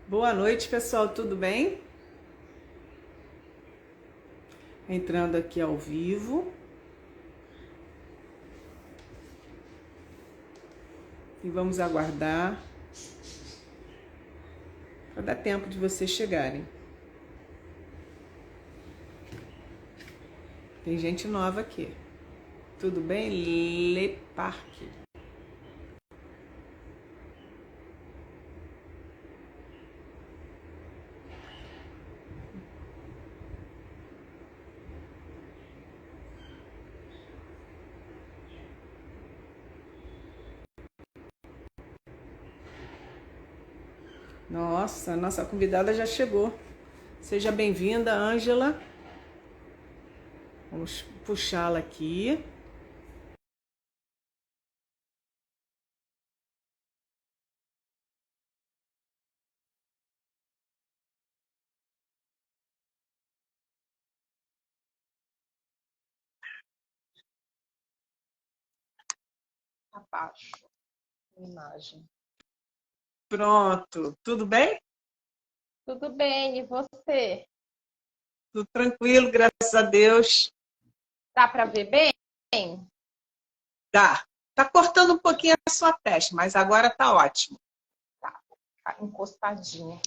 Boa noite, pessoal, tudo bem? Entrando aqui ao vivo e vamos aguardar para dar tempo de vocês chegarem. Tem gente nova aqui. Tudo bem? Le Parque. Nossa, nossa convidada já chegou. Seja bem-vinda, Ângela. Vamos puxá-la aqui. Abaixo, imagem. Pronto, tudo bem? Tudo bem, e você? Tudo tranquilo, graças a Deus. Dá para ver bem? Dá. Tá cortando um pouquinho a sua testa, mas agora tá ótimo. Tá, tá encostadinha.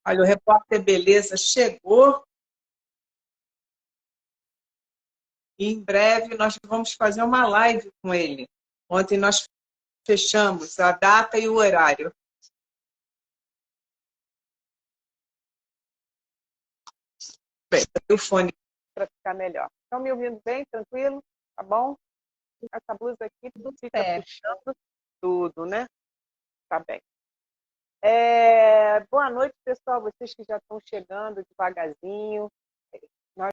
Olha, o repórter Beleza chegou. E em breve nós vamos fazer uma live com ele. Ontem nós fechamos a data e o horário. Bem, o fone para ficar melhor. Estão me ouvindo bem? Tranquilo? Tá bom? Essa blusa aqui Tudo fica certo. puxando tudo, né? Tá bem. Boa noite, pessoal. Vocês que já estão chegando devagarzinho. Nós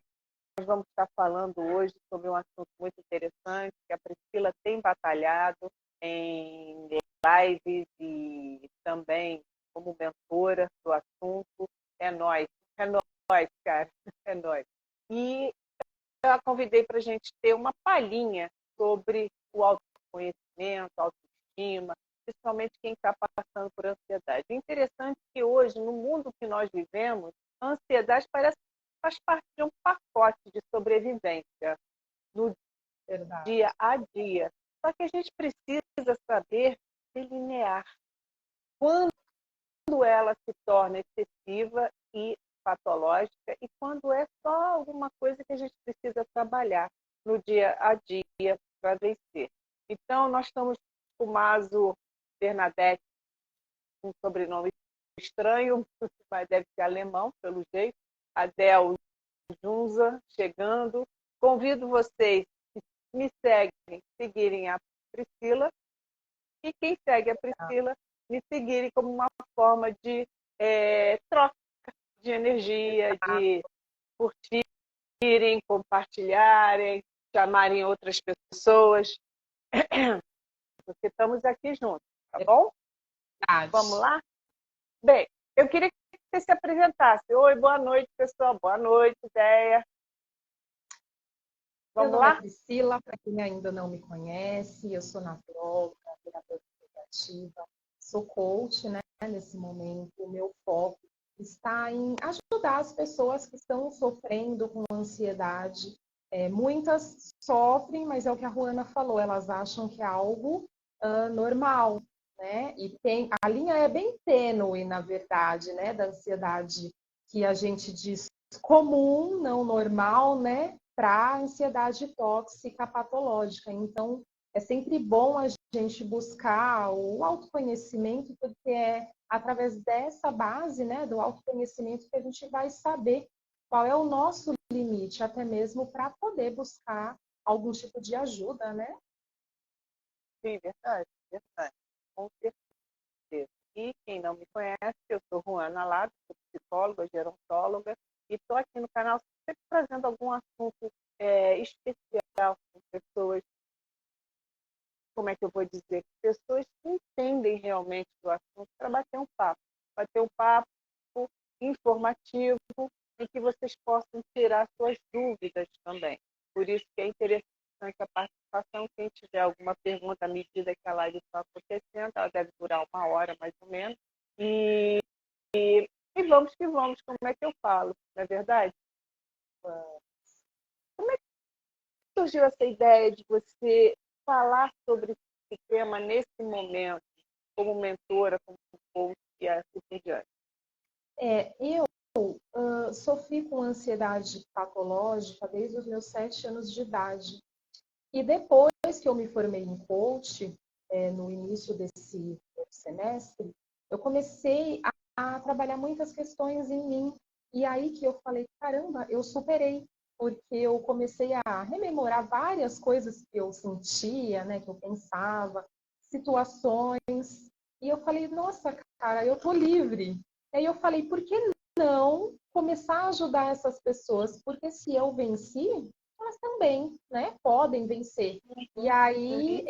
vamos estar falando hoje sobre um assunto muito interessante que a Priscila tem batalhado em lives e também como mentora do assunto. É nóis, cara, é nóis. E eu a convidei para a gente ter uma palhinha sobre o autoconhecimento, autoestima, principalmente quem está passando por ansiedade. O interessante é que hoje, no mundo que nós vivemos, a ansiedade parece que faz parte de um pacote de sobrevivência no Verdade. dia a dia. Só que a gente precisa saber delinear quando ela se torna excessiva e patológica e quando é só alguma coisa que a gente precisa trabalhar no dia a dia para vencer. Então, nós estamos com o Maso Bernadette, um sobrenome estranho, mas deve ser alemão, pelo jeito. Adel Junza, chegando. Convido vocês que me seguem, seguirem a Priscila, e quem segue a Priscila, me seguirem como uma forma de troca de energia, de curtirem, compartilharem, chamarem outras pessoas, porque estamos aqui juntos, tá bom? Verdade. Vamos lá? Bem, eu queria que você se apresentasse. Oi, boa noite, pessoal. Boa noite, ideia. Meu Vamos nome é lá? Priscila, para quem ainda não me conhece, eu sou naturóloga, terapeuta integrativa, sou coach, né? Nesse momento, o meu foco está em ajudar as pessoas que estão sofrendo com ansiedade. Muitas sofrem, mas é o que a Ruana falou, elas acham que é algo normal, né? E a linha é bem tênue, na verdade, né? Da ansiedade que a gente diz comum, não normal, né? Para a ansiedade tóxica patológica. Então, é sempre bom a gente buscar o autoconhecimento, porque é através dessa base, né, do autoconhecimento, que a gente vai saber qual é o nosso limite, até mesmo para poder buscar algum tipo de ajuda, né? Sim, verdade, verdade. Com certeza. E quem não me conhece, eu sou Ruana Lado, sou psicóloga, gerontóloga, e estou aqui no canal sempre trazendo algum assunto especial com pessoas, como é que eu vou dizer, pessoas que entendem realmente do assunto para bater um papo informativo em que vocês possam tirar suas dúvidas também. Por isso que é interessante a participação. Quem tiver alguma pergunta à medida que a live está acontecendo, ela deve durar 1 hora mais ou menos, e e vamos que vamos, como é que eu falo, não é verdade? Como é que surgiu essa ideia de você falar sobre esse tema nesse momento, como mentora, como coach e assim por diante? Eu sofri com ansiedade patológica desde os meus 7 anos de idade. E depois que eu me formei em coach, no início desse semestre, eu comecei a trabalhar muitas questões em mim. E aí que eu falei, caramba, eu superei. Porque eu comecei a rememorar várias coisas que eu sentia, né, que eu pensava, situações. E eu falei, nossa, cara, eu tô livre. Aí eu falei, por que não começar a ajudar essas pessoas? Porque se eu venci, elas também, né, podem vencer. E aí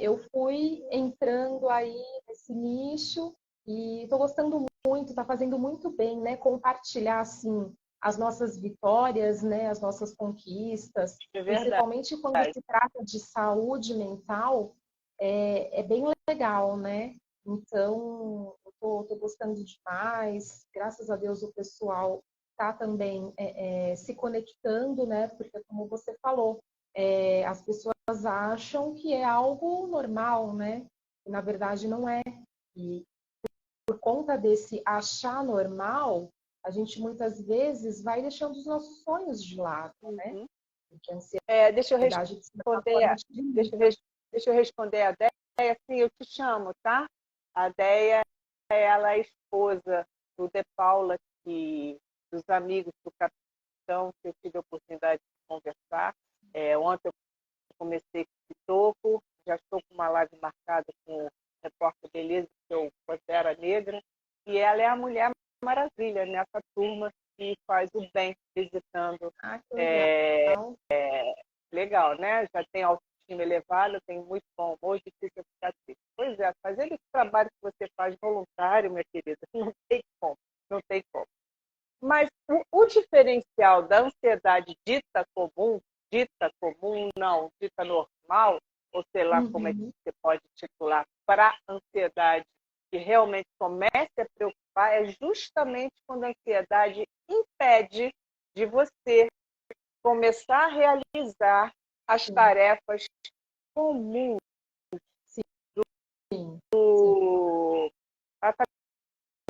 eu fui entrando aí nesse nicho e estou gostando muito, está fazendo muito bem, né, compartilhar assim as nossas vitórias, né, as nossas conquistas, É verdade. principalmente quando se trata de saúde mental, é bem legal, né? Então, eu tô gostando demais. Graças a Deus o pessoal está também se conectando, né? Porque, como você falou, as pessoas acham que é algo normal, né? E, na verdade, não é. E por conta desse achar normal, a gente muitas vezes vai deixando os nossos sonhos de lado, né? Uhum. Porque a Deixa eu ansiedade, de certa responder, forma, te deixa eu, limita. deixa eu responder a Déia, assim, eu te chamo, tá? A Déia, ela é a esposa do De Paula, dos amigos do capitão, que eu tive a oportunidade de conversar. Ontem eu comecei com o toco, já estou com uma live marcada com o repórter Beleza, que eu considero negra, e ela é a Mulher Maravilha nessa turma que faz o bem visitando. Ah, que É, legal. legal, né? Já tem autoestima elevada, tem muito bom humor, difícil ficar triste. Pois é, fazer esse trabalho que você faz voluntário, minha querida, não tem como, não tem como. Mas o diferencial da ansiedade dita comum não, dita normal, ou sei lá como é que Uhum. você pode titular, para ansiedade que realmente comece a preocupar, é justamente quando a ansiedade impede de você começar a realizar as Sim, tarefas comuns. sim, sim. Ela está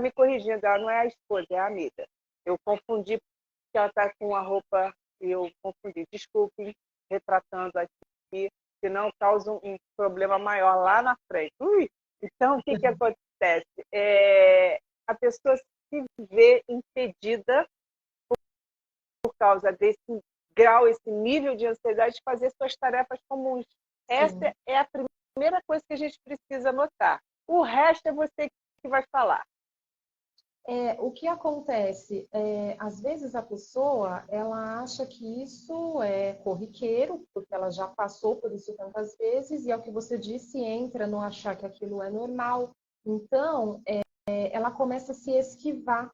me corrigindo, ela não é a esposa, é a amiga. Eu confundi porque ela está com a roupa e eu confundi. Desculpe, retratando aqui, senão causa um problema maior lá na frente. Então, o que, que acontece? A pessoa se vê impedida por causa desse grau, esse nível de ansiedade, de fazer suas tarefas comuns. Essa Sim. é a primeira coisa que a gente precisa notar. O resto é você que vai falar. O que acontece? Às vezes a pessoa ela acha que isso é corriqueiro, porque ela já passou por isso tantas vezes, e é o que você disse, entra no achar que aquilo é normal. Então, ela começa a se esquivar.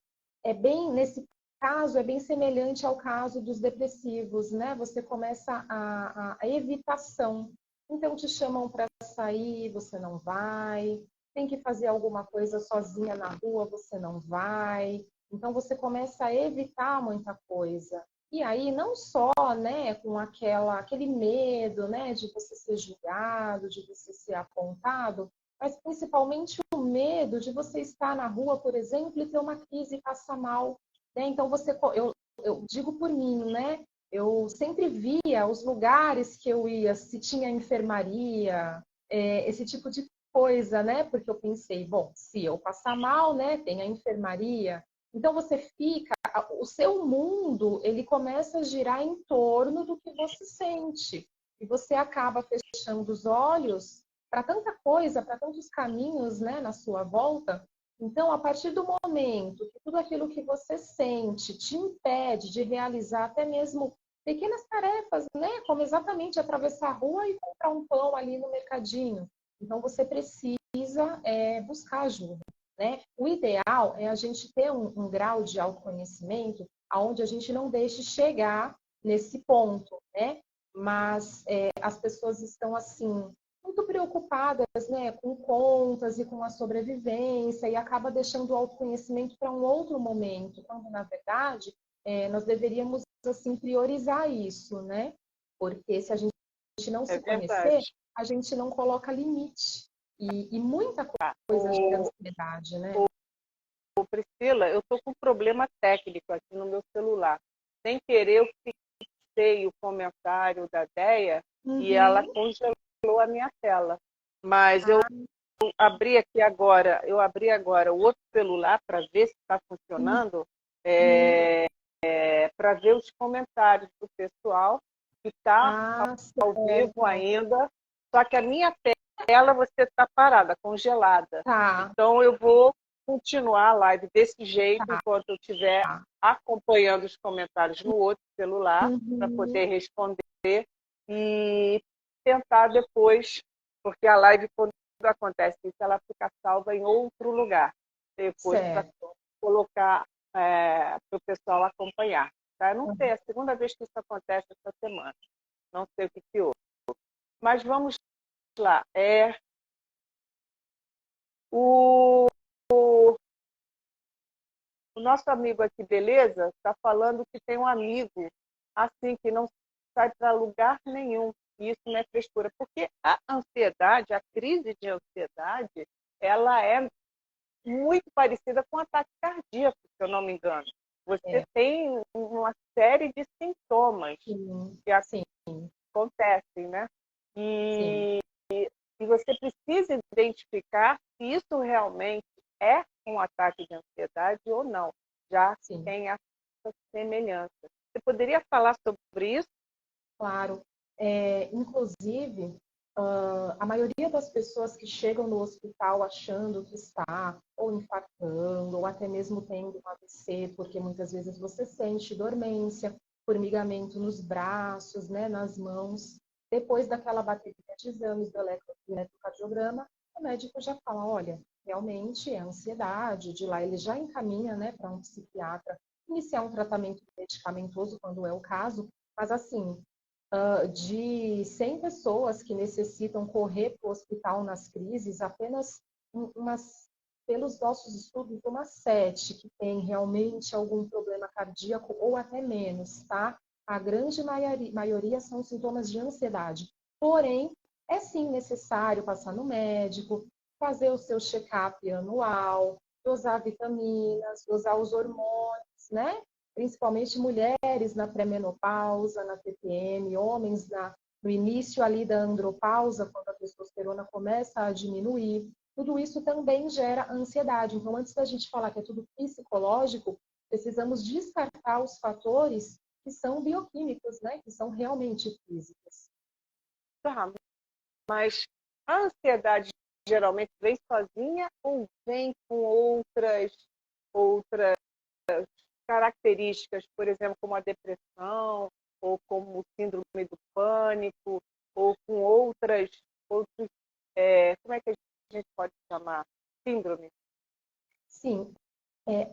Nesse caso, é bem semelhante ao caso dos depressivos, né? Você começa a evitação. Então, te chamam para sair, você não vai. Tem que fazer alguma coisa sozinha na rua, você não vai. Então, você começa a evitar muita coisa. E aí, não só, né, com aquele medo, né, de você ser julgado, de você ser apontado, mas principalmente o medo de você estar na rua, por exemplo, e ter uma crise e passar mal. Né? Então, eu digo por mim, né? Eu sempre via os lugares que eu ia, se tinha enfermaria, esse tipo de coisa, né? Porque eu pensei, bom, se eu passar mal, né, tem a enfermaria. Então, você fica, o seu mundo, ele começa a girar em torno do que você sente. E você acaba fechando os olhos para tanta coisa, para tantos caminhos, né, na sua volta. Então, a partir do momento que tudo aquilo que você sente te impede de realizar até mesmo pequenas tarefas, né, como exatamente atravessar a rua e comprar um pão ali no mercadinho. Então, você precisa buscar ajuda. Né? O ideal é a gente ter um grau de autoconhecimento onde a gente não deixe chegar nesse ponto, né? Mas as pessoas estão assim muito preocupadas, né, com contas e com a sobrevivência, e acaba deixando o autoconhecimento para um outro momento, quando, na verdade, nós deveríamos, assim, priorizar isso, né? Porque se a gente não É se conhecer, verdade. a gente não coloca limite. E muita Tá. coisa gera ansiedade, né? Priscila, eu estou com um problema técnico aqui no meu celular. Sem querer, eu fixei o comentário da Déia e ela Uhum. congelou a minha tela. Mas eu Ah, abri agora o outro celular para ver se está funcionando, uhum. para ver os comentários do pessoal que está Ah, ao vivo certo. ainda. Só que a minha tela você está parada, congelada. Tá, Então eu vou continuar a live desse jeito tá. enquanto eu estiver acompanhando os comentários no outro celular para poder Uhum. responder e tentar depois, porque a live quando acontece isso, ela fica salva em outro lugar, depois para Certo. colocar para o pessoal acompanhar. Tá? Eu não sei, é a segunda vez que isso acontece essa semana. Não sei o que houve. Mas vamos lá. O, o nosso amigo aqui, beleza, está falando que tem um amigo assim que não sai para lugar nenhum. E isso não é frescura, porque a ansiedade, a crise de ansiedade, ela é muito parecida com um ataque cardíaco, se eu não me engano. Você É, tem uma série de sintomas sim, que sim, acontecem, né? sim. E, e você precisa identificar se isso realmente é um ataque de ansiedade ou não, já que Sim, tem essa semelhança. Você poderia falar sobre isso? claro. Inclusive, a maioria das pessoas que chegam no hospital achando que está ou infartando, ou até mesmo tendo um AVC, porque muitas vezes você sente dormência, formigamento nos braços, né, nas mãos. Depois daquela bateria de exames do eletrocardiograma, o médico já fala, olha, realmente é ansiedade, de lá ele já encaminha, né, para um psiquiatra iniciar um tratamento medicamentoso, quando é o caso, mas assim, de 100 pessoas que necessitam correr para o hospital nas crises, apenas pelos nossos estudos, umas 7 que têm realmente algum problema cardíaco ou até menos, tá? A grande maioria são sintomas de ansiedade. Porém, é sim necessário passar no médico, fazer o seu check-up anual, dosar vitaminas, dosar os hormônios, né? Principalmente mulheres na pré-menopausa, na TPM, homens no início ali da andropausa, quando a testosterona começa a diminuir. Tudo isso também gera ansiedade. Então, antes da gente falar que é tudo psicológico, precisamos descartar os fatores que são bioquímicos, né? Que são realmente físicos. Tá, mas a ansiedade geralmente vem sozinha ou vem com outras características, por exemplo, como a depressão, ou como o síndrome do pânico, ou com outros, como é que a gente pode chamar? Síndrome. Sim,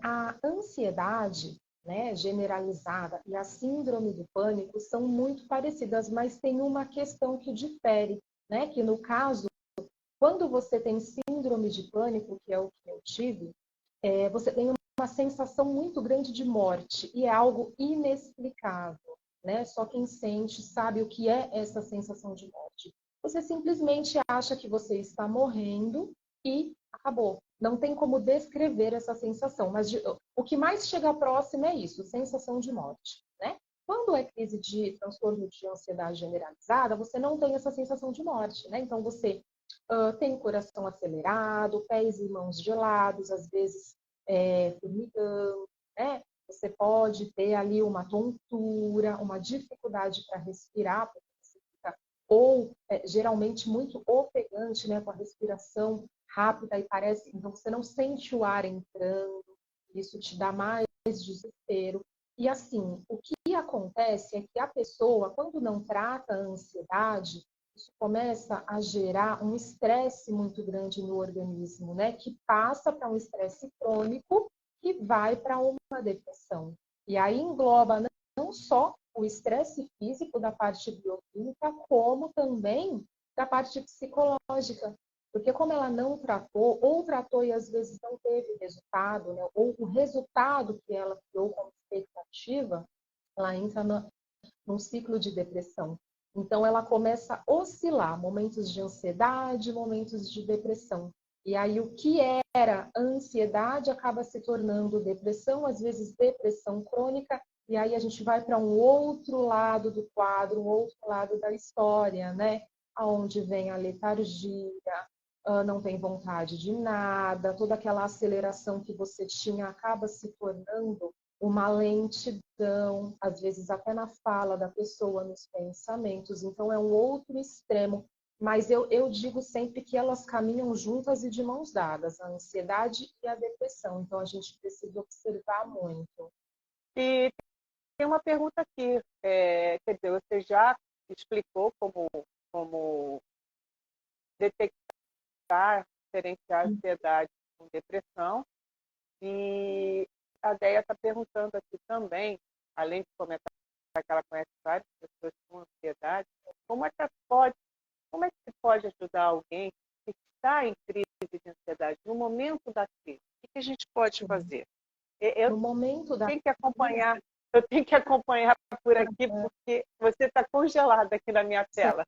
a ansiedade, né, generalizada e a síndrome do pânico são muito parecidas, mas tem uma questão que difere, né? Que no caso, quando você tem síndrome de pânico, que é o que eu tive, você tem uma sensação muito grande de morte e é algo inexplicável, né? Só quem sente sabe o que é essa sensação de morte. Você simplesmente acha que você está morrendo e acabou. Não tem como descrever essa sensação, mas o que mais chega próximo é isso, sensação de morte, né? Quando é crise de transtorno de ansiedade generalizada, você não tem essa sensação de morte, né? Então você tem o coração acelerado, pés e mãos gelados, às vezes formigando, né? Você pode ter ali uma tontura, uma dificuldade para respirar, porque você fica, ou geralmente muito ofegante, né? Com a respiração rápida e parece, então você não sente o ar entrando, isso te dá mais desespero. E assim, o que acontece é que a pessoa, quando não trata a ansiedade, isso começa a gerar um estresse muito grande no organismo, né? Que passa para um estresse crônico que vai para uma depressão. E aí engloba não só o estresse físico da parte bioquímica, como também da parte psicológica. Porque como ela não tratou, ou tratou e às vezes não teve resultado, né? Ou o resultado que ela criou como expectativa, ela entra num ciclo de depressão. Então, ela começa a oscilar, momentos de ansiedade, momentos de depressão. E aí, o que era ansiedade acaba se tornando depressão, às vezes depressão crônica, e aí a gente vai para um outro lado do quadro, um outro lado da história, né? Onde vem a letargia, não tem vontade de nada, toda aquela aceleração que você tinha acaba se tornando uma lentidão, às vezes até na fala da pessoa, nos pensamentos. Então, é um outro extremo. Mas eu digo sempre que elas caminham juntas e de mãos dadas, a ansiedade e a depressão. Então, a gente precisa observar muito. E tem uma pergunta aqui. Quer dizer, você já explicou como detectar, diferenciar ansiedade com depressão. E a Deia está perguntando aqui também, além de comentar que ela conhece várias pessoas com ansiedade, como é que se pode ajudar alguém que está em crise de ansiedade, no momento da crise? O que a gente pode fazer? Eu No momento da tenho que acompanhar, eu tenho que acompanhar por aqui, porque você está congelada aqui na minha tela.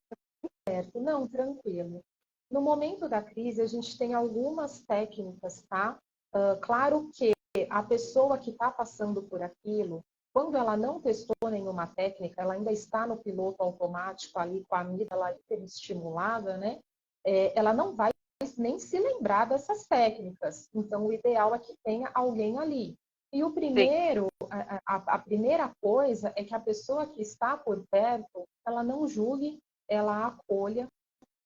Certo, não, tranquilo. No momento da crise, a gente tem algumas técnicas, tá? Claro que a pessoa que está passando por aquilo, quando ela não testou nenhuma técnica, ela ainda está no piloto automático ali com a amígdala hiperestimulada, né? Ela não vai nem se lembrar dessas técnicas. Então, o ideal é que tenha alguém ali. E o primeiro, a primeira coisa é que a pessoa que está por perto, ela não julgue, ela acolha,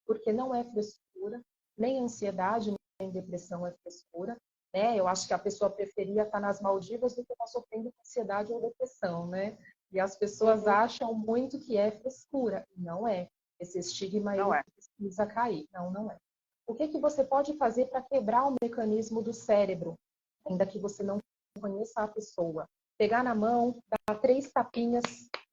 porque não é frescura, nem ansiedade, nem depressão é frescura. Né? Eu acho que a pessoa preferia estar nas Maldivas do que estar sofrendo com ansiedade ou depressão, né? E as pessoas acham muito que é frescura. Não é. Esse estigma Não ele é. precisa cair. Não, não é. O que que você pode fazer para quebrar o mecanismo do cérebro, ainda que você não conheça a pessoa? Pegar na mão, dar 3 tapinhas,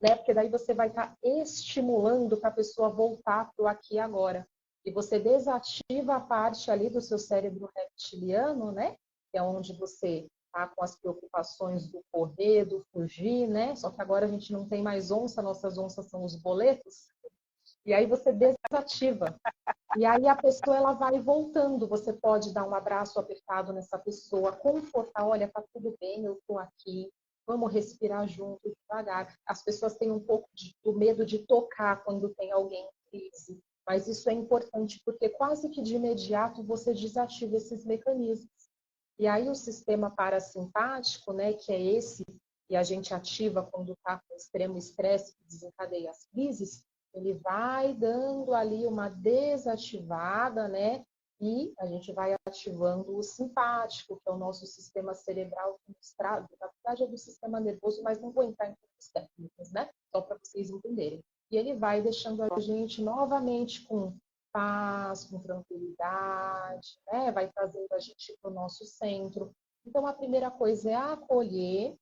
né? Porque daí você vai estar estimulando para a pessoa voltar para o aqui e agora. E você desativa a parte ali do seu cérebro reptiliano, né? Que é onde você está com as preocupações do correr, do fugir, né? Só que agora a gente não tem mais onça, nossas onças são os boletos. E aí você desativa. E aí a pessoa ela vai voltando. Você pode dar um abraço apertado nessa pessoa, confortar, olha, tá tudo bem, eu tô aqui. Vamos respirar junto, devagar. As pessoas têm um pouco do medo de tocar quando tem alguém em crise. Mas isso é importante porque quase que de imediato você desativa esses mecanismos. E aí o sistema parasimpático, né, que é esse que a gente ativa quando está com extremo estresse que desencadeia as crises, ele vai dando ali uma desativada, né? E a gente vai ativando o simpático, que é o nosso sistema cerebral que nos traz, na verdade é do sistema nervoso, mas não vou entrar em todas as técnicas, né? Só para vocês entenderem. E ele vai deixando a gente novamente com paz, com tranquilidade, né? Vai trazendo a gente para o nosso centro. Então, a primeira coisa é acolher.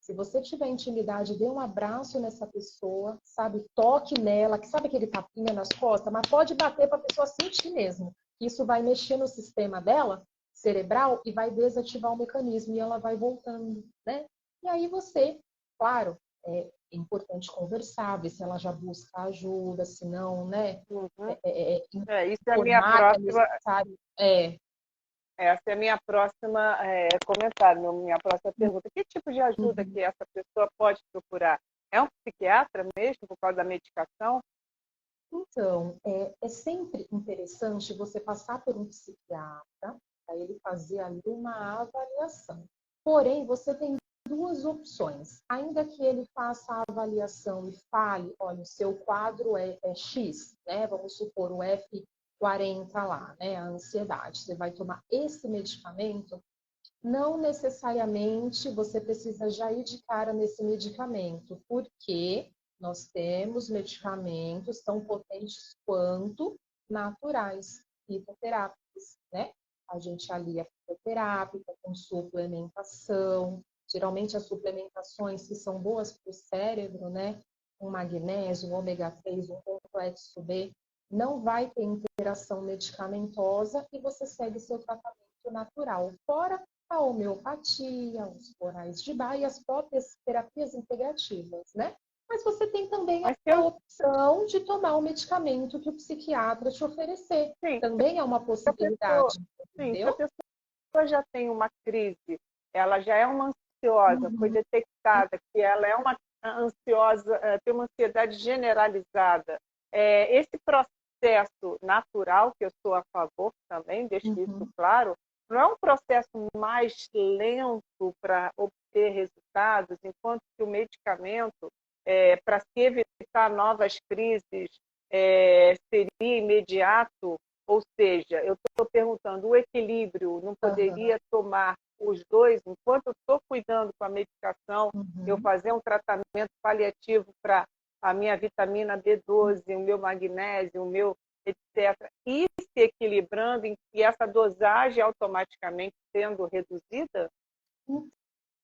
Se você tiver intimidade, dê um abraço nessa pessoa, sabe? Toque nela, que sabe aquele tapinha nas costas, mas pode bater para a pessoa sentir mesmo. Isso vai mexer no sistema dela, cerebral, e vai desativar o mecanismo e ela vai voltando, né? E aí você, claro, é importante conversar, ver se ela já busca ajuda, se não, né? Uhum. Isso é a minha Informar que é próxima. necessário. Essa é a minha próxima comentário, minha próxima pergunta. Que tipo de ajuda Uhum. que essa pessoa pode procurar? É um psiquiatra mesmo, por causa da medicação? Então, é sempre interessante você passar por um psiquiatra, para ele fazer ali uma avaliação. Porém, você tem duas opções. Ainda que ele faça a avaliação e fale, olha, o seu quadro é X, né? Vamos supor o F40 lá, né? A ansiedade. Você vai tomar esse medicamento. Não necessariamente você precisa já ir de cara nesse medicamento, porque nós temos medicamentos tão potentes quanto naturais, fitoterápicos, né? A gente alia fitoterápica com suplementação, geralmente as suplementações que são boas para o cérebro, né? Um magnésio, um ômega 3, um complexo B, não vai ter interação medicamentosa e você segue seu tratamento natural. Fora a homeopatia, os florais de Bach e as próprias terapias integrativas, né? Mas você tem também Mas se a eu, opção de tomar o medicamento que o psiquiatra te oferecer. sim, Também é uma se a pessoa, possibilidade, sim, se a entendeu? pessoa já tem uma crise, ela já é uma ansiosa, foi Uhum, detectada que ela é uma ansiosa, tem uma ansiedade generalizada. Esse processo natural, que eu sou a favor também, deixo isso uhum, claro, não é um processo mais lento para obter resultados, enquanto que o medicamento, para se evitar novas crises, seria imediato. Ou seja, eu estou perguntando, o equilíbrio não aham, poderia tomar os dois, enquanto eu estou cuidando com a medicação, eu uhum. fazer um tratamento paliativo para a minha vitamina B12, o meu magnésio, o meu etc. E se equilibrando e essa dosagem automaticamente sendo reduzida?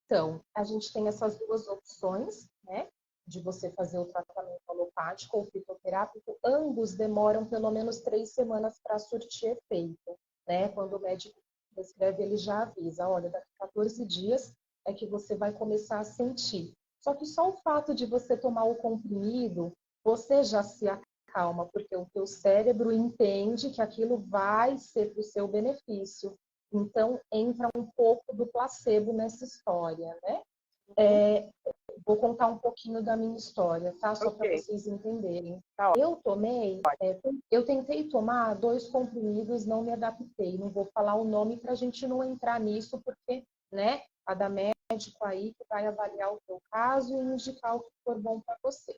Então, a gente tem essas duas opções, né? De você fazer o tratamento alopático ou fitoterápico, ambos demoram pelo menos 3 semanas para surtir efeito, né? Quando o médico prescreve, ele já avisa, olha, daqui a 14 dias é que você vai começar a sentir. Só que só o fato de você tomar o comprimido, você já se acalma, porque o teu cérebro entende que aquilo vai ser para o seu benefício. Então, entra um pouco do placebo nessa história, né? Uhum. Vou contar um pouquinho da minha história, tá? Só para Ok, vocês entenderem. tá Eu tentei tomar 2 comprimidos, não me adaptei. Não vou falar o nome para a gente não entrar nisso, porque, né? Cada médico aí que vai avaliar o teu caso e indicar o que for bom para você.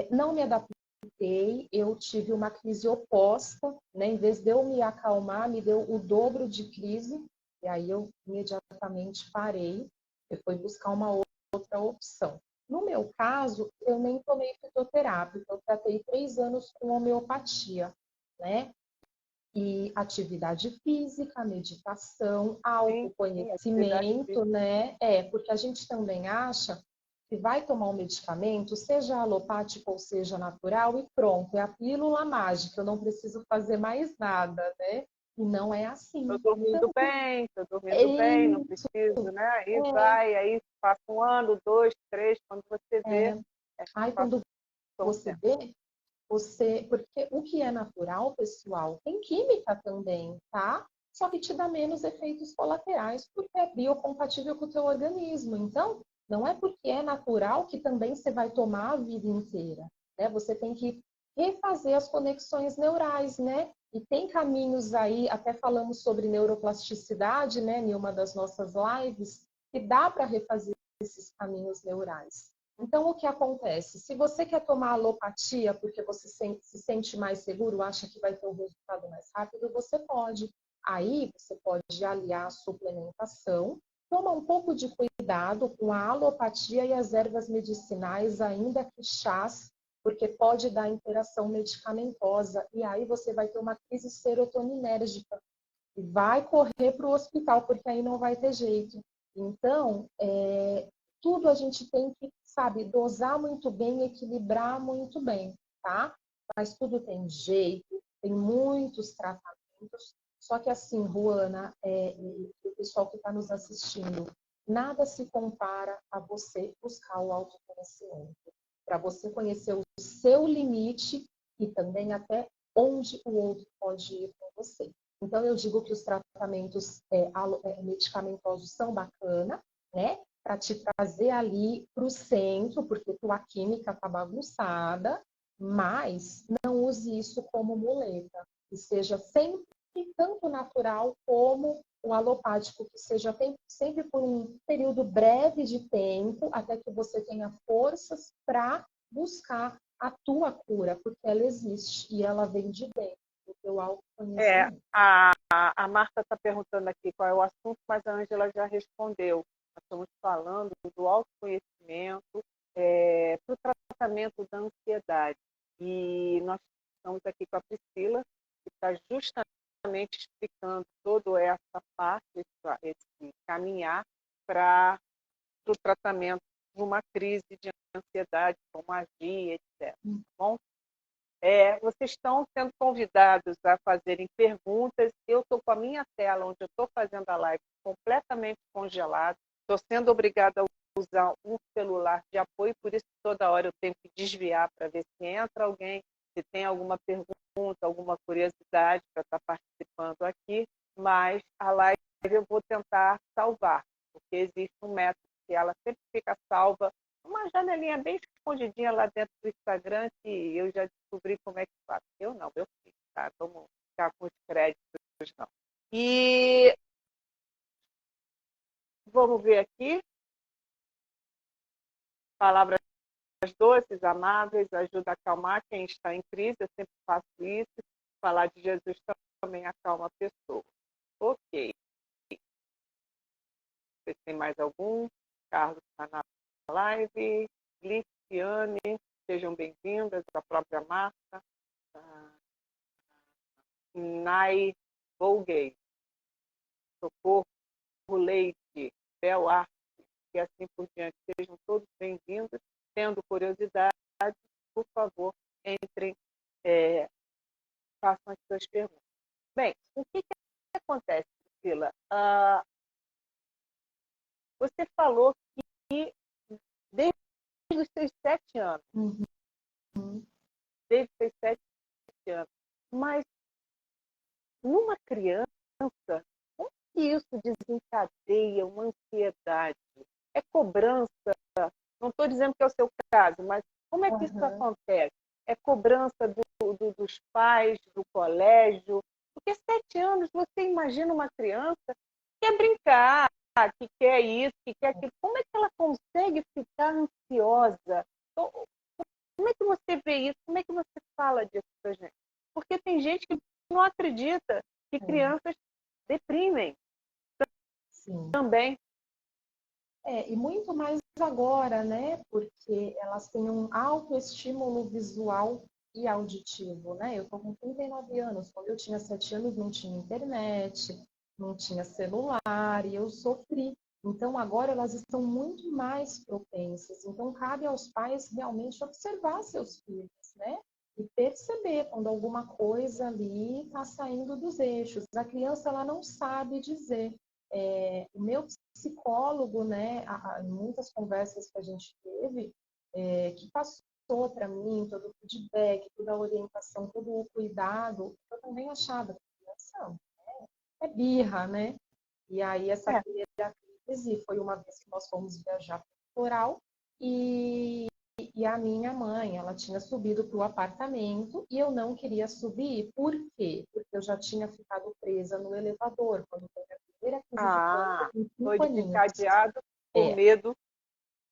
Não me adaptei, eu tive uma crise oposta, né? Em vez de eu me acalmar, me deu o dobro de crise, e aí eu imediatamente parei e fui buscar uma outra opção. No meu caso, eu nem tomei fitoterápica, eu tratei 3 anos com homeopatia, né? E atividade física, meditação, sim, sim, atividade autoconhecimento, física. né? Porque a gente também acha que vai tomar um medicamento, seja alopático ou seja natural, e pronto, é a pílula mágica, eu não preciso fazer mais nada, né? E não é assim. Tanto Estou dormindo bem, não isso, preciso, né? Aí é, vai, aí passa 1 ano, 2, 3, quando você vê, é. Aí quando passou um você tempo. vê, porque o que é natural, pessoal, tem química também, tá? Só que te dá menos efeitos colaterais, porque é biocompatível com o teu organismo. Então, não é porque é natural que também você vai tomar a vida inteira, né? Você tem que refazer as conexões neurais, né? E tem caminhos aí, até falamos sobre neuroplasticidade, né, em uma das nossas lives, que dá para refazer esses caminhos neurais. Então, o que acontece? Se você quer tomar alopatia porque você se sente mais seguro, acha que vai ter um resultado mais rápido, você pode. Aí, você pode aliar a suplementação, toma um pouco de cuidado com a alopatia e as ervas medicinais, ainda que chás, porque pode dar interação medicamentosa. E aí você vai ter uma crise serotoninérgica e vai correr para o hospital, porque aí não vai ter jeito. Então, tudo a gente tem que, sabe, dosar muito bem, equilibrar muito bem, tá? Mas tudo tem jeito, tem muitos tratamentos. Só que assim, Ruana, e o pessoal que está nos assistindo, nada se compara a você buscar o autoconhecimento. Para você conhecer o seu limite e também até onde o outro pode ir com você. Então, eu digo que os tratamentos medicamentosos são bacana, né? Para te trazer ali para o centro, porque tua química está bagunçada, mas não use isso como muleta, que seja sempre tanto natural como o alopático, que seja sempre por um período breve de tempo, até que você tenha forças para buscar a tua cura, porque ela existe e ela vem de dentro do teu É, autoconhecimento. a Marta está perguntando aqui qual é o assunto, mas a Ângela já respondeu. Nós estamos falando do autoconhecimento para o tratamento da ansiedade. E nós estamos aqui com a Priscila, que está justamente explicando toda essa parte, esse caminhar para o tratamento de uma crise de ansiedade, como agir, etc. Tá bom? Vocês estão sendo convidados a fazerem perguntas. Eu estou com a minha tela, onde eu estou fazendo a live, completamente congelada. Estou sendo obrigada a usar um celular de apoio, por isso toda hora eu tenho que desviar para ver se entra alguém, se tem alguma pergunta, alguma curiosidade para estar participando aqui. Mas a live eu vou tentar salvar, porque existe um método que ela sempre fica salva, uma janelinha bem escondidinha lá dentro do Instagram, que eu já descobri como é que faz. Eu não, meu filho, tá? Vamos ficar com os créditos, não. E vamos ver aqui. Palavras doces, amáveis, ajuda a acalmar quem está em crise. Eu sempre faço isso. Falar de Jesus também acalma a pessoa. Ok. Vocês têm mais algum? Carlos está na live. Liciane, sejam bem-vindas. A própria Marta. Nai Volgay. Socorro Leite. Bel Arte. E assim por diante. Sejam todos bem-vindos. Tendo curiosidade, por favor, entrem, façam as suas perguntas. Bem, o que acontece, Priscila? Você falou que desde os seus 7 anos, desde os seus 7 anos, mas numa criança, como que isso desencadeia uma ansiedade? É cobrança? Não estou dizendo que é o seu caso, mas como é que isso acontece? É cobrança dos pais, do colégio? Porque 7 anos, você imagina uma criança que quer brincar, que quer isso, que quer aquilo. Como é que ela consegue ficar ansiosa? Como é que você vê isso? Como é que você fala disso pra gente? Porque tem gente que não acredita que crianças deprimem. Sim. Também. E muito mais agora, né? Porque elas têm um alto estímulo visual e auditivo, né? Eu estou com 39 anos. Quando eu tinha 7 anos, não tinha internet, não tinha celular, e eu sofri. Então, agora elas estão muito mais propensas. Então, cabe aos pais realmente observar seus filhos, né? E perceber quando alguma coisa ali está saindo dos eixos. A criança, ela não sabe dizer. O meu psicólogo, né, em muitas conversas que a gente teve, que passou para mim todo o feedback, toda a orientação, todo o cuidado, eu também achava que criança é birra, né? E aí essa primeira crise foi uma vez que nós fomos viajar para o litoral e a minha mãe, ela tinha subido para o apartamento e eu não queria subir. Por quê? Porque eu já tinha ficado presa no elevador quando foi a primeira crise de pânico com 5 foi aninhos. desencadeado por medo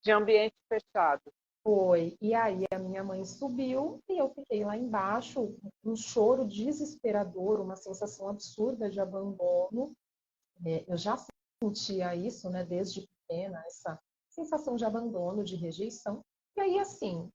de ambiente fechado. Foi. E aí a minha mãe subiu e eu fiquei lá embaixo, um choro desesperador, uma sensação absurda de abandono. Eu já sentia isso, né, desde pequena, essa sensação de abandono, de rejeição. E aí, assim,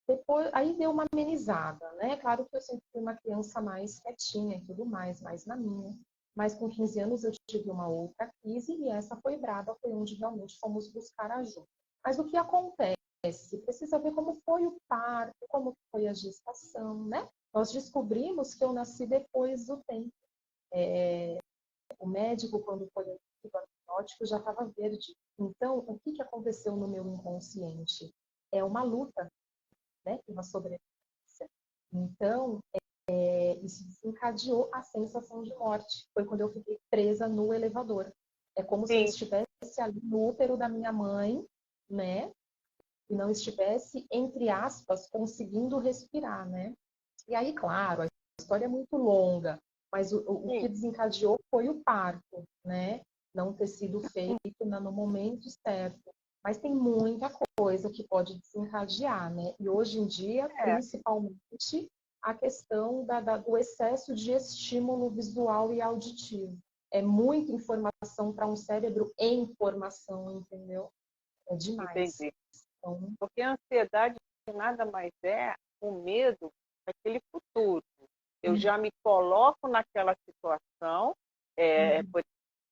depois, aí deu uma amenizada, né? Claro que eu sempre fui uma criança mais quietinha e tudo mais na minha. Mas com 15 anos eu tive uma outra crise e essa foi braba, foi onde realmente fomos buscar ajuda. Mas o que acontece? Precisa ver como foi o parto, como foi a gestação, né? Nós descobrimos que eu nasci depois do tempo. O médico, quando foi o antibiótico, já estava verde. Então, o que aconteceu no meu inconsciente? É uma luta, né? Uma sobrevivência. Então, isso desencadeou a sensação de morte. Foi quando eu fiquei presa no elevador. É como se eu estivesse ali no útero da minha mãe, né? E não estivesse, entre aspas, conseguindo respirar, né? E aí, claro, a história é muito longa, mas o que desencadeou foi o parto, né? Não ter sido feito no momento certo. Mas tem muita coisa que pode desencadear, né? E hoje em dia, principalmente, a questão do excesso de estímulo visual e auditivo. É muita informação para um cérebro em formação, entendeu? É demais. Entendi. Porque a ansiedade nada mais é o medo daquele futuro. Eu já me coloco naquela situação,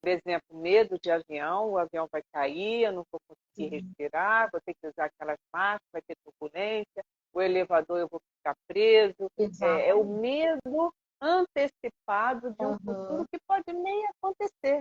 por exemplo, medo de avião, o avião vai cair, eu não vou conseguir respirar, vou ter que usar aquelas máscaras, vai ter turbulência, o elevador eu vou ficar preso. É o Exato. medo antecipado de um futuro Aham, que pode nem acontecer.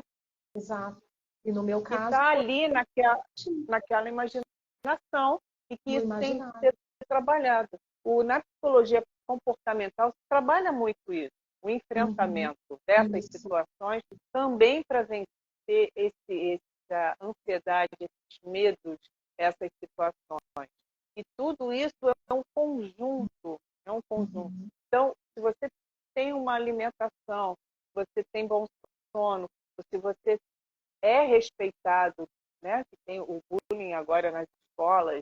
exato. E no meu E caso, está foi ali naquela imaginação e que no isso tem que imaginário. ser trabalhado. Na psicologia comportamental se trabalha muito isso, o Uhum, enfrentamento dessas isso. situações também para vencer essa ansiedade, esses medos, essas situações. E tudo isso é um conjunto, é um conjunto. Uhum, Então, se você tem uma alimentação, você tem bom sono, se você é respeitado, né? Que tem o bullying agora nas escolas,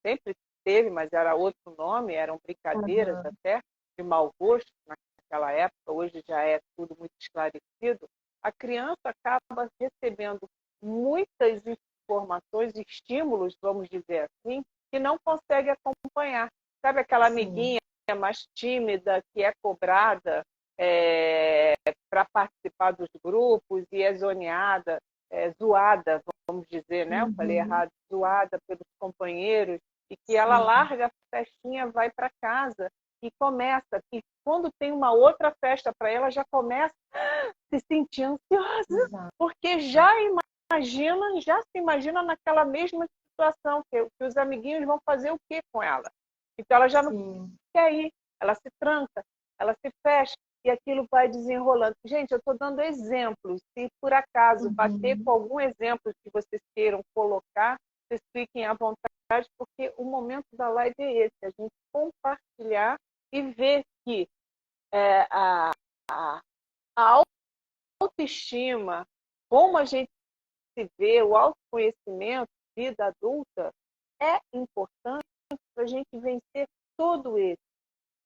sempre teve, mas era outro nome, eram brincadeiras aham, até de mau gosto naquela época, hoje já é tudo muito esclarecido. A criança acaba recebendo muitas informações, estímulos, vamos dizer assim, que não consegue acompanhar. Sabe aquela sim. amiguinha mais tímida que é cobrada para participar dos grupos e é zoneada, zoada, vamos dizer, né? Eu falei Uhum, errado, zoada pelos companheiros, e que ela sim, larga a festinha, vai para casa e começa. E quando tem uma outra festa para ela, já começa a se sentir ansiosa, exato. porque já se imagina naquela mesma situação, que os amiguinhos vão fazer o que com ela. Então ela já não Sim. quer ir, ela se tranca, ela se fecha e aquilo vai desenrolando. Gente, eu estou dando exemplos. Se por acaso bater com Uhum, algum exemplo que vocês queiram colocar, vocês fiquem à vontade, porque o momento da live é esse, a gente compartilhar e ver que a, a, a autoestima, como a gente se vê, o autoconhecimento, vida adulta, é importante para a gente vencer todo esse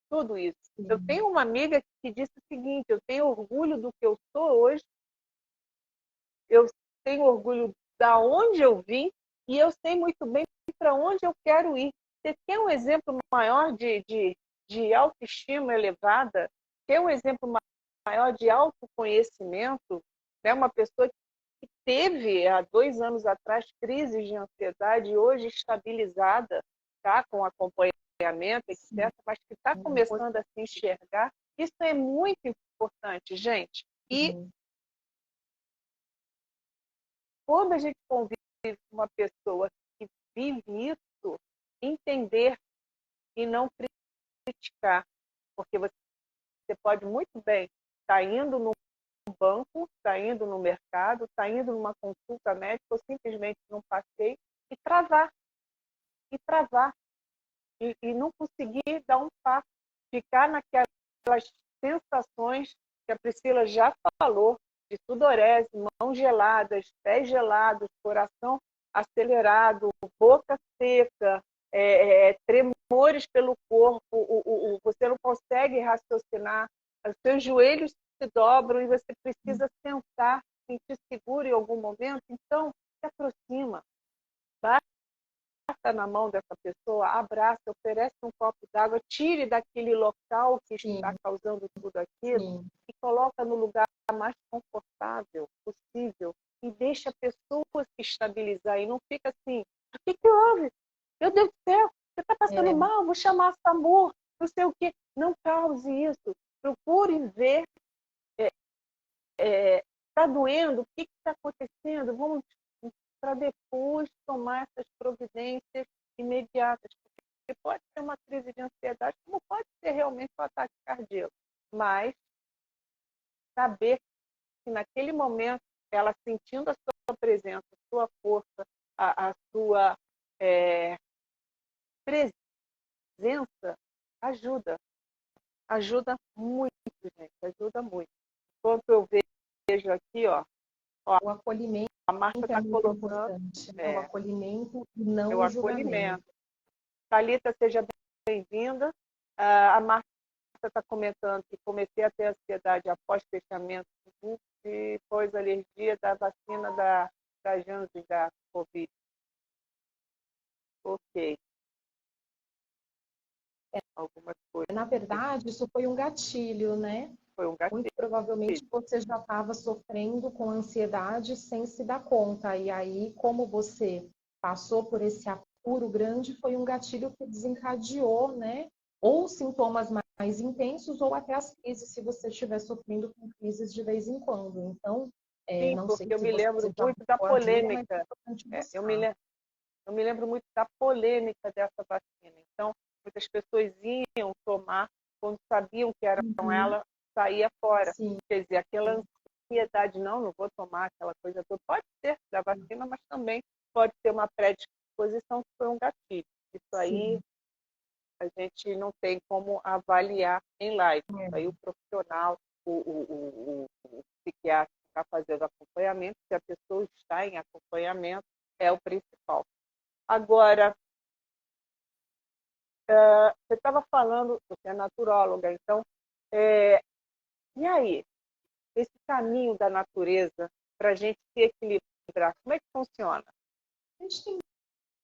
tudo isso. Eu sim. tenho uma amiga que disse o seguinte: eu tenho orgulho do que eu sou hoje, eu tenho orgulho da onde eu vim e eu sei muito bem para onde eu quero ir. Você quer um exemplo maior de autoestima elevada? Quer um exemplo maior de autoconhecimento? Né? Uma pessoa que teve, há 2 anos atrás, crises de ansiedade e hoje estabilizada, tá? Com acompanhamento, Sim. etc., mas que está começando a se enxergar. Isso é muito importante, gente. E Sim. quando a gente convive com uma pessoa que vive isso, entender e não criticar, porque você pode muito bem estar indo num banco, estar indo no mercado, estar indo numa consulta médica ou simplesmente num passeio e travar, e travar, e não conseguir dar um passo, ficar naquelas sensações que a Priscila já falou, de sudorese, mãos geladas, pés gelados, coração acelerado, boca seca, tremores pelo corpo, você não consegue raciocinar, os seus joelhos se dobram e você precisa sentar, sentir seguro em algum momento, então se aproxima, bata na mão dessa pessoa, abraça, oferece um copo d'água, tire daquele local que está Sim. causando tudo aquilo Sim. e coloca no lugar mais confortável possível e deixa a pessoa se estabilizar e não fica assim, o que houve? Meu Deus do céu, você está passando É, mal, vou chamar a SAMU, não sei o quê. Não cause isso. Procure ver, está doendo, o que está acontecendo? Vamos para depois tomar essas providências imediatas. Porque pode ser uma crise de ansiedade, como pode ser realmente um ataque cardíaco. Mas saber que naquele momento, ela sentindo a sua presença, a sua força, a sua é, presença, ajuda. Ajuda muito, gente. Ajuda muito. Enquanto eu vejo aqui, ó, o acolhimento a Marta é está muito colocando importante, né? O acolhimento e não o o julgamento. acolhimento. Thalita, seja bem-vinda. A Marta está comentando que comecei a ter ansiedade após fechamento do grupo e pós-alergia da vacina da Janssen, da Covid. Ok, algumas coisas. Na verdade, isso foi um gatilho, né? Foi um Muito gatilho. provavelmente você já estava sofrendo com ansiedade sem se dar conta. E aí, como você passou por esse apuro grande, foi um gatilho que desencadeou, né? ou sintomas mais intensos, ou até as crises, se você estiver sofrendo com crises de vez em quando. Então, Sim, não sei porque eu se me lembro você já muito da buscou ajuda, mas é polêmica. importante É, buscar. eu me lembro muito da polêmica dessa vacina. Então, muitas pessoas iam tomar quando sabiam que eram Uhum. ela, saía fora. Sim, Quer dizer, aquela ansiedade, não vou tomar aquela coisa toda. Pode ser da vacina, mas também pode ser uma predisposição que foi um gatilho. Isso aí sim. a gente não tem como avaliar em live. Isso aí É. o profissional, o psiquiatra que está fazendo acompanhamento, se a pessoa está em acompanhamento, é o principal. Agora, você estava falando, você é naturóloga, então, e aí? Esse caminho da natureza para a gente se equilibrar, como é que funciona? A gente tem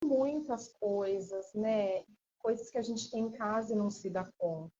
muitas coisas, né? Coisas que a gente tem em casa e não se dá conta.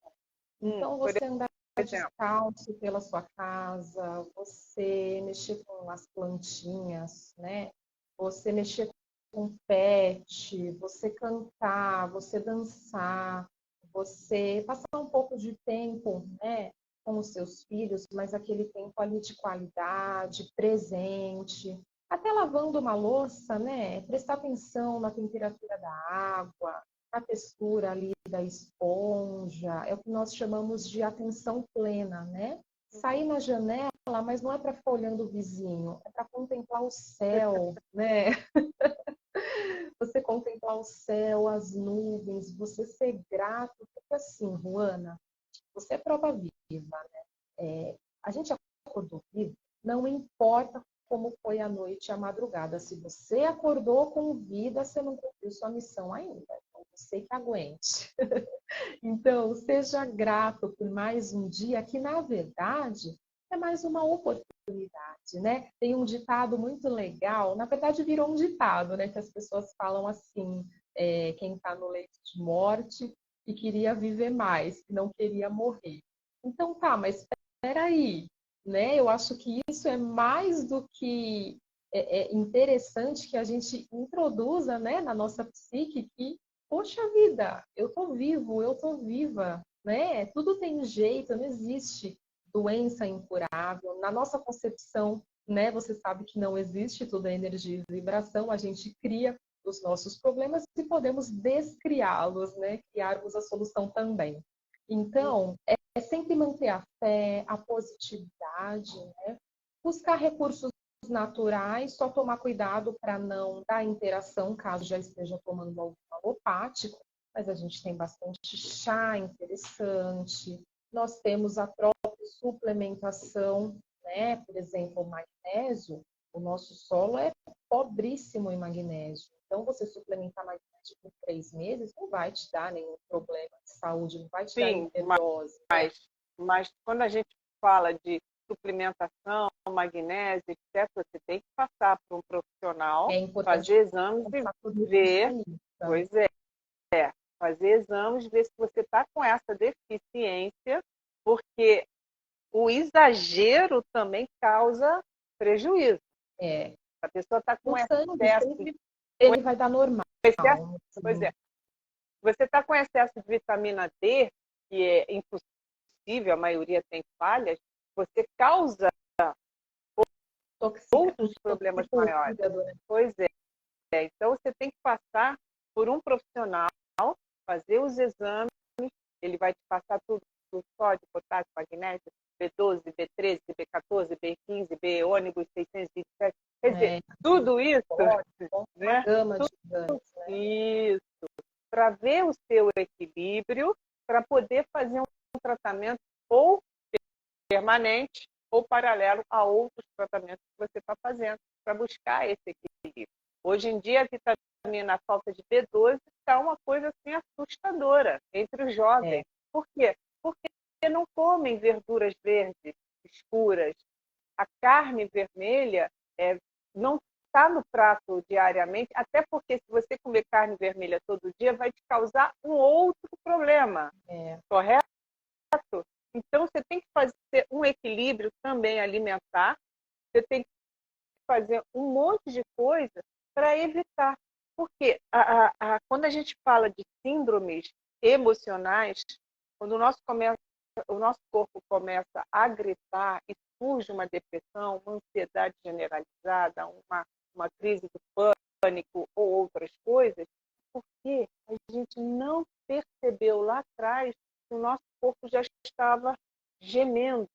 Então, Por você andar exemplo, descalço pela sua casa, você mexer com as plantinhas, né? Você mexer com pet, você cantar, você dançar, você passar um pouco de tempo, né, com os seus filhos, mas aquele tempo ali de qualidade, presente, até lavando uma louça, né? Prestar atenção na temperatura da água, a textura ali da esponja, é o que nós chamamos de atenção plena, né? Sair na janela, mas não é para ficar olhando o vizinho, é para contemplar o céu, né? Você contemplar o céu, as nuvens, você ser grato, porque assim, Juana, você é prova viva, né? A gente acordou vivo, não importa como foi a noite e a madrugada. Se você acordou com vida, você não cumpriu sua missão ainda. Então, você que aguente. Então, seja grato por mais um dia que, na verdade, é mais uma oportunidade, né? Tem um ditado muito legal, na verdade virou um ditado, né? Que as pessoas falam assim, quem está no leito de morte e queria viver mais, que não queria morrer. Então, tá, mas espera aí, né? Eu acho que isso é mais do que interessante que a gente introduza, né, na nossa psique que poxa vida, eu tô vivo, eu tô viva, né? Tudo tem jeito, não existe doença incurável. Na nossa concepção, né, você sabe que não existe, tudo é energia e vibração, a gente cria os nossos problemas e podemos descriá-los, né? Criarmos a solução também. Então, é sempre manter a fé, a positividade, né? Buscar recursos naturais, só tomar cuidado para não dar interação, caso já esteja tomando algum alopático, mas a gente tem bastante chá interessante, nós temos a própria suplementação, né? Por exemplo, o magnésio, o nosso solo é pobríssimo em magnésio. Então, você suplementar magnésio por 3 meses não vai te dar nenhum problema de saúde, não vai te dar sim, hiperdose, né? mas quando a gente fala de suplementação, magnésio, etc., você tem que passar por um profissional, É importante fazer exames e conversar com o ver, nutricionista. pois fazer exames, ver se você está com essa deficiência, porque o exagero também causa prejuízo. É, A pessoa está o com sangue excesso, sempre ele vai dar normal. pois Assim. é, você está com excesso de vitamina D, que é impossível, a maioria tem falhas, você causa outros problemas maiores. Toxicodúvida durante. Pois é. Então você tem que passar por um profissional, fazer os exames, ele vai te passar tudo, sódio, potássio, magnésio, B12, B13, B14, B15, B ônibus 627. Quer dizer, É, tudo isso, pode, uma né? gama de exames, né? Isso, para ver o seu equilíbrio, para poder fazer um tratamento ou permanente ou paralelo a outros tratamentos que você está fazendo para buscar esse equilíbrio. Hoje em dia, a vitamina, a falta de B12 está uma coisa assim assustadora entre os jovens. É, Por quê? Porque não comem verduras verdes escuras. A carne vermelha não está no prato diariamente, até porque se você comer carne vermelha todo dia, vai te causar um outro problema, é, correto? Então, você tem que fazer um equilíbrio também alimentar, você tem que fazer um monte de coisa para evitar. Porque quando a gente fala de síndromes emocionais, quando o nosso corpo começa a gritar e surge uma depressão, uma ansiedade generalizada, uma crise do pânico ou outras coisas, porque a gente não percebeu lá atrás que o nosso corpo já estava gemendo,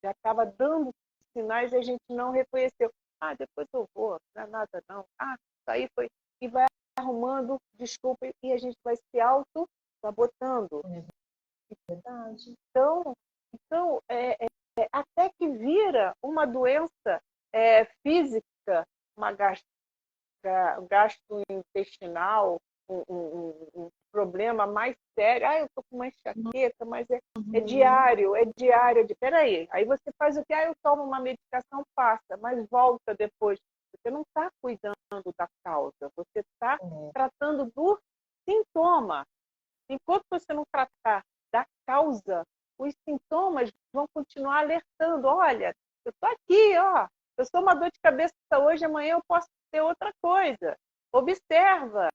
já estava dando sinais e a gente não reconheceu. Ah, depois eu vou, não é nada não. Ah, isso aí foi. E vai arrumando desculpa e a gente vai se auto-sabotando. É verdade. Então até que vira uma doença física, uma gastrointestinal, um problema mais sério. Ah, eu estou com uma enxaqueca, mas é diário, é diário. Peraí, aí você faz o que? Ah, eu tomo uma medicação, passa, mas volta depois. Você não está cuidando da causa, você está tratando do sintoma. Enquanto você não tratar da causa, os sintomas vão continuar alertando. Olha, eu estou aqui, ó. Eu sou uma dor de cabeça hoje, amanhã eu posso ter outra coisa. Observa.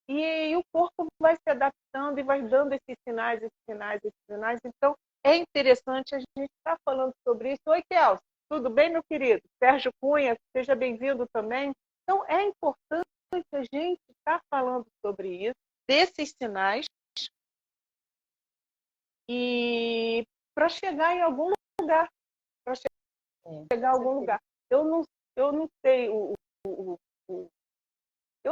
E o corpo vai se adaptando e vai dando esses sinais, esses sinais, esses sinais. Então, é interessante a gente estar falando sobre isso. Oi, Kelso. Tudo bem, meu querido? Sérgio Cunha, seja bem-vindo também. Então, é importante a gente estar falando sobre isso, desses sinais, e para chegar em algum lugar, para chegar a algum lugar. Eu não sei o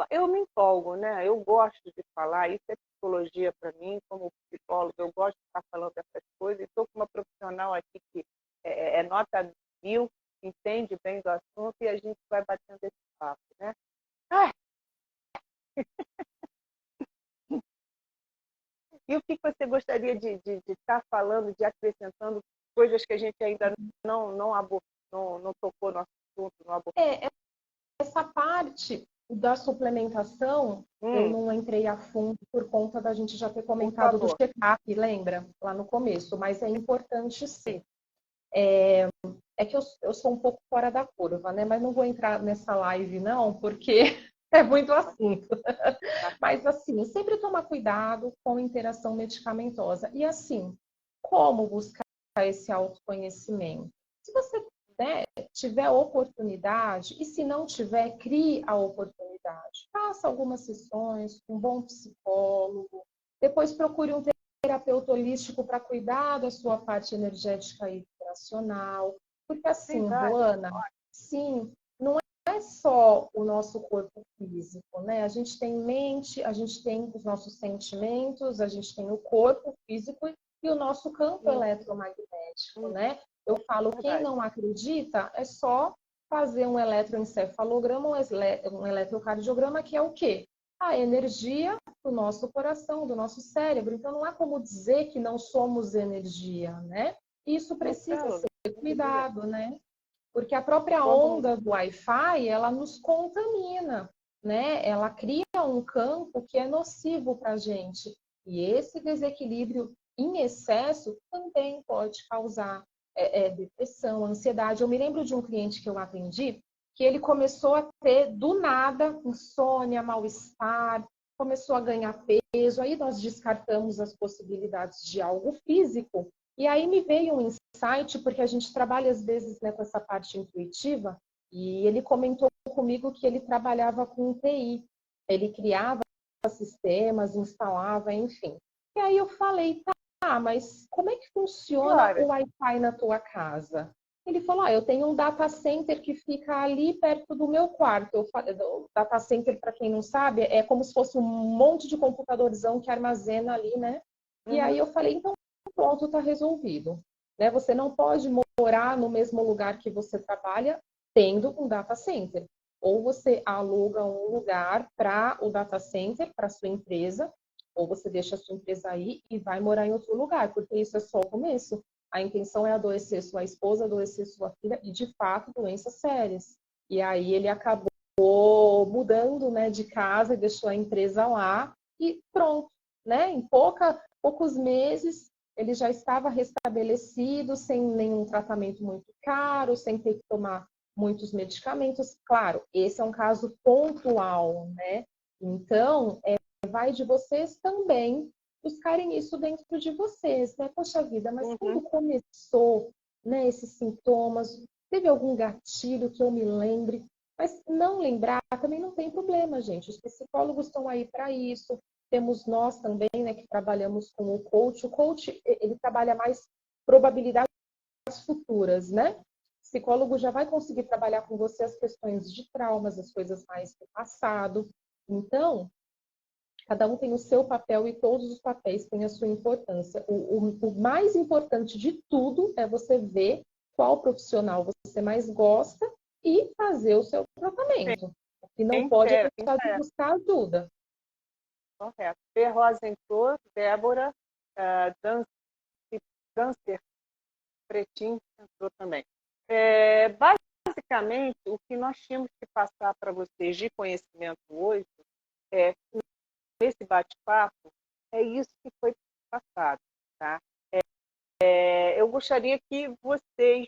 eu me empolgo, né? Eu gosto de falar, isso é psicologia para mim, como psicólogo, eu gosto de estar falando dessas coisas. Estou com uma profissional aqui que é nota 1000, entende bem do assunto e a gente vai batendo esse papo, né? Ah! E o que você gostaria de estar falando, de acrescentando coisas que a gente ainda não abordou, não tocou no assunto, não abordou? Essa parte da suplementação, eu não entrei a fundo por conta da gente já ter comentado do check-up, lembra? Lá no começo, mas é importante sim. É que eu sou um pouco fora da curva, né? Mas não vou entrar nessa live, não, porque é muito assunto. Mas, assim, sempre tomar cuidado com interação medicamentosa. E, assim, como buscar esse autoconhecimento? Se você tiver oportunidade, e se não tiver, crie a oportunidade. Faça algumas sessões com um bom psicólogo, depois procure um terapeuta holístico para cuidar da sua parte energética e vibracional. Porque assim, Joana, sim, não é só o nosso corpo físico, né? A gente tem mente, a gente tem os nossos sentimentos, a gente tem o corpo físico e o nosso campo eletromagnético, né? Eu falo, quem não acredita, é só fazer um eletroencefalograma, um eletrocardiograma, que é o quê? A energia do nosso coração, do nosso cérebro. Então, não há como dizer que não somos energia, né? Isso precisa ser cuidado, né? Porque a própria onda do Wi-Fi, ela nos contamina, né? Ela cria um campo que é nocivo para a gente. E esse desequilíbrio em excesso também pode causar depressão, ansiedade. Eu me lembro de um cliente que eu atendi, que ele começou a ter, do nada, insônia, mal-estar, começou a ganhar peso. Aí nós descartamos as possibilidades de algo físico. E aí me veio um insight, porque a gente trabalha às vezes, né, com essa parte intuitiva, e ele comentou comigo que ele trabalhava com TI. Ele criava sistemas, instalava, enfim. E aí eu falei, tá, mas como é que funciona o Wi-Fi na tua casa? Ele falou, eu tenho um data center que fica ali perto do meu quarto. O data center, para quem não sabe, é como se fosse um monte de computadorzão que armazena ali, né? E aí eu falei, então pronto, está resolvido. Né? Você não pode morar no mesmo lugar que você trabalha tendo um data center. Ou você aluga um lugar para o data center, para a sua empresa, ou você deixa a sua empresa aí e vai morar em outro lugar, porque isso é só o começo. A intenção é adoecer sua esposa, adoecer sua filha e, de fato, doenças sérias. E aí ele acabou mudando, né, de casa e deixou a empresa lá e pronto. Né? Em poucos meses, ele já estava restabelecido, sem nenhum tratamento muito caro, sem ter que tomar muitos medicamentos. Claro, esse é um caso pontual, né? Então, vai de vocês também buscarem isso dentro de vocês, né? Poxa vida, mas Uhum. quando começou, né, esses sintomas, teve algum gatilho que eu me lembre? Mas não lembrar também não tem problema, gente. Os psicólogos estão aí para isso. Temos nós também, né, que trabalhamos com o coach. O coach, ele trabalha mais probabilidades futuras, né? O psicólogo já vai conseguir trabalhar com você as questões de traumas, as coisas mais do passado. Então, cada um tem o seu papel e todos os papéis têm a sua importância. O mais importante de tudo é você ver qual profissional você mais gosta e fazer o seu tratamento. O que não pode é deixar de buscar ajuda. Correto. P. Rosa entrou, Débora, Câncer Pretinho entrou também. Basicamente, o que nós tínhamos que passar para vocês de conhecimento hoje, nesse bate-papo, é isso que foi passado. Tá? Eu gostaria que vocês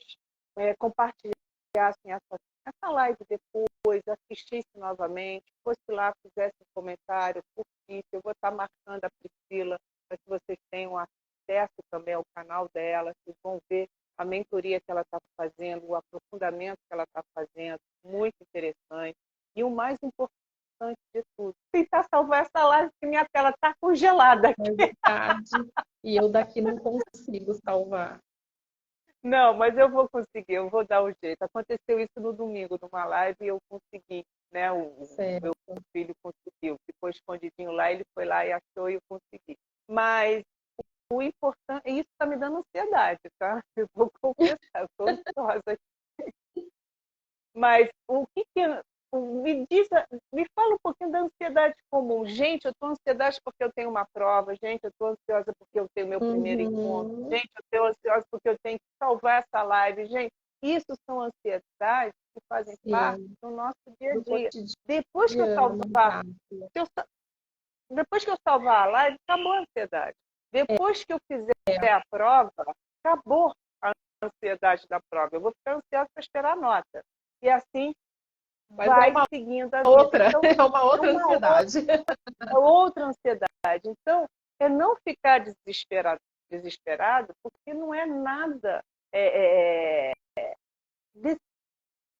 compartilhassem essa live depois, assistissem novamente, fosse lá, fizesse um comentário, curtisse. Eu vou estar marcando a Priscila para que vocês tenham acesso também ao canal dela, vocês vão ver a mentoria que ela está fazendo, o aprofundamento que ela está fazendo, muito interessante. E o mais importante de tudo, tentar salvar essa live, porque minha tela está congelada aqui. É verdade. E eu daqui não consigo salvar. Não, mas eu vou conseguir, eu vou dar um jeito. Aconteceu isso no domingo, numa live, e eu consegui, né? O meu filho conseguiu. Ficou escondidinho lá, ele foi lá e achou e eu consegui. Mas o importante, isso está me dando ansiedade, tá? Eu vou confessar, estou ansiosa aqui. Mas o que me fala um pouquinho da ansiedade comum. Gente, eu estou ansiosa porque eu tenho uma prova. Gente, eu estou ansiosa porque eu tenho meu primeiro encontro. Gente, eu estou ansiosa porque eu tenho que salvar essa live. Gente, isso são ansiedades que fazem parte do nosso dia a dia. Depois que eu salvar a live, acabou a ansiedade. Depois que eu fizer a prova, acabou a ansiedade da prova. Eu vou ficar ansiosa para esperar a nota. E assim vai seguindo a vida. Outra, então, é uma outra ansiedade. Outra ansiedade. Então, é não ficar desesperado, porque não é nada desse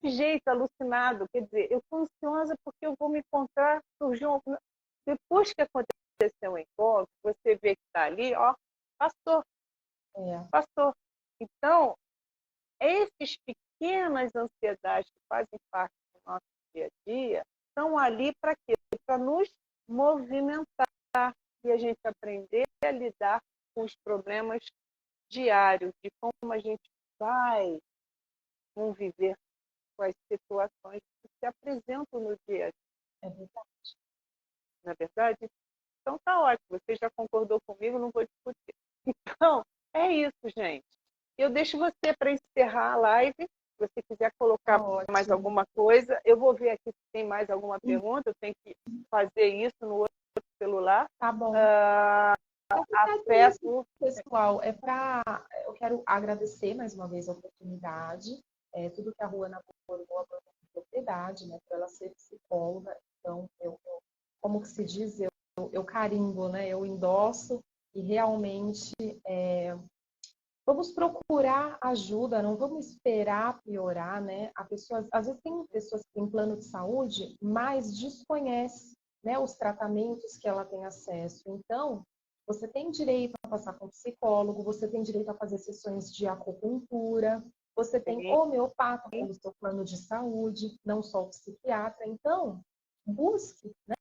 jeito alucinado. Quer dizer, eu estou ansiosa porque eu vou me encontrar, surgiu depois que aconteceu o encontro, você vê que está ali, ó, passou. Passou. Então, essas pequenas ansiedades que fazem parte do nosso dia a dia estão ali para quê? Para nos movimentar e a gente aprender a lidar com os problemas diários, de como a gente vai conviver com as situações que se apresentam no dia a dia. É verdade. Não é verdade? Então tá ótimo, você já concordou comigo, não vou discutir. Então, é isso, gente. Eu deixo você para encerrar a live. Se você quiser colocar mais alguma coisa, eu vou ver aqui se tem mais alguma pergunta. Eu tenho que fazer isso no outro celular. Tá bom. Afeto. Pessoal, eu quero agradecer mais uma vez a oportunidade. Tudo que a Ruana abordou com propriedade, né? Por ela ser psicóloga. Então, como que se diz, eu carimbo, né? Eu endosso e realmente vamos procurar ajuda, não vamos esperar piorar, né? Às vezes tem pessoas que têm plano de saúde, mas desconhece, né, os tratamentos que ela tem acesso. Então, você tem direito a passar com psicólogo, você tem direito a fazer sessões de acupuntura, você tem homeopata pelo seu plano de saúde, não só o psiquiatra. Então, busque, né?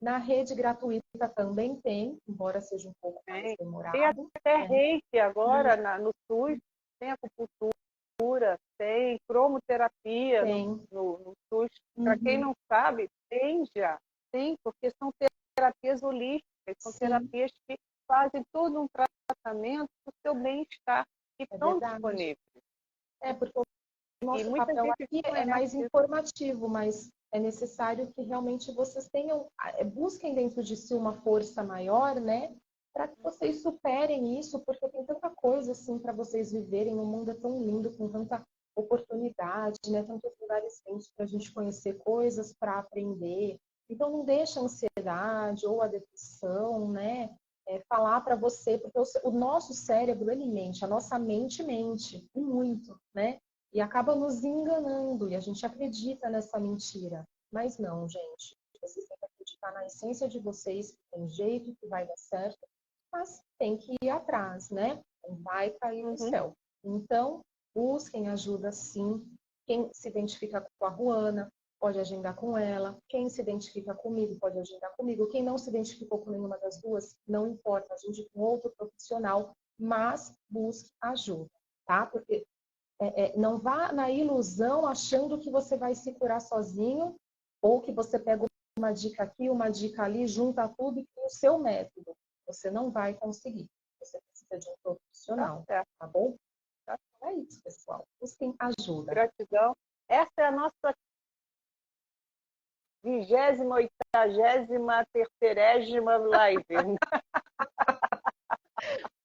Na rede gratuita também tem, embora seja um pouco mais demorado. Tem até reiki agora no SUS, tem acupuntura, tem cromoterapia no SUS. Para quem não sabe, tem já. Tem, porque são terapias holísticas, são terapias que fazem todo um tratamento para o seu bem-estar e estão disponíveis. Porque o nosso papel aqui é mais informativo, mas é necessário que realmente vocês busquem dentro de si uma força maior, né? Para que vocês superem isso, porque tem tanta coisa assim para vocês viverem. O mundo é tão lindo, com tanta oportunidade, né? Tantos lugares para a gente conhecer coisas, para aprender. Então não deixa a ansiedade ou a depressão, né? falar para você, porque o nosso cérebro, ele mente, a nossa mente mente muito, né? E acaba nos enganando, e a gente acredita nessa mentira. Mas não, gente. Vocês têm que acreditar na essência de vocês, que tem jeito, que vai dar certo, mas tem que ir atrás, né? Não vai cair do Uhum. céu. Então, busquem ajuda sim. Quem se identifica com a Ruana, pode agendar com ela. Quem se identifica comigo, pode agendar comigo. Quem não se identificou com nenhuma das duas, não importa, agende com outro profissional, mas busque ajuda, tá? Porque não vá na ilusão achando que você vai se curar sozinho ou que você pega uma dica aqui, uma dica ali, junta tudo e cria o seu método. Você não vai conseguir. Você precisa de um Tá profissional, certo. tá bom? Tá. É isso, pessoal. Busquem ajuda. Gratidão. Essa é a nossa 28ª, terceirésima live.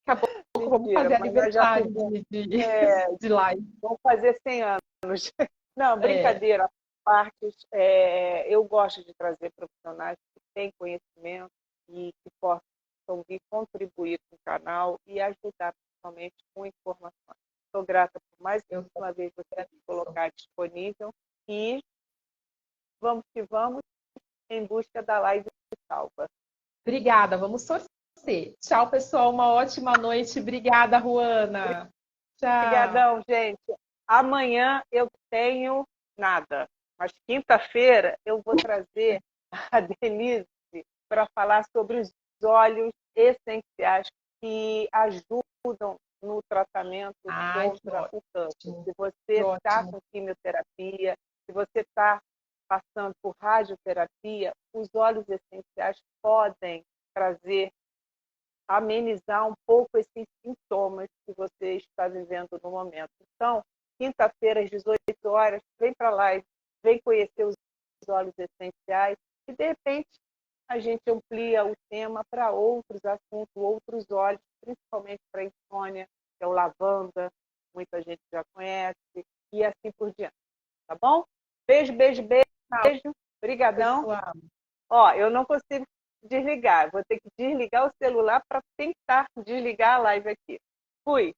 Acabou, vamos Mentira, fazer mas nós já aniversário fizemos. de live. Vamos fazer 100 anos. Não, É, brincadeira à parte. Eu gosto de trazer profissionais que têm conhecimento e que possam vir contribuir com o canal e ajudar principalmente com informações. Estou grata por mais eu uma vez você se agradeço. colocar disponível e vamos que vamos em busca da live salva. Obrigada, vamos torcer. Tchau, pessoal. Uma ótima noite. Obrigada, Ruana. Tchau. Obrigadão, gente. Amanhã eu tenho nada, mas quinta-feira eu vou trazer a Denise para falar sobre os óleos essenciais que ajudam no tratamento Ai, que contra o câncer. ótimo. Se você Que está ótimo. com quimioterapia, se você está passando por radioterapia, os óleos essenciais podem trazer, amenizar um pouco esses sintomas que você está vivendo no momento. Então, quinta-feira, às 18 horas, vem para a live, vem conhecer os óleos essenciais e, de repente, a gente amplia o tema para outros assuntos, outros óleos, principalmente para a insônia, que é o lavanda, muita gente já conhece, e assim por diante. Tá bom? Beijo, beijo, Tchau, beijo. Obrigadão. pessoal. Ó, eu não consigo desligar. Vou ter que desligar o celular para tentar desligar a live aqui. Fui.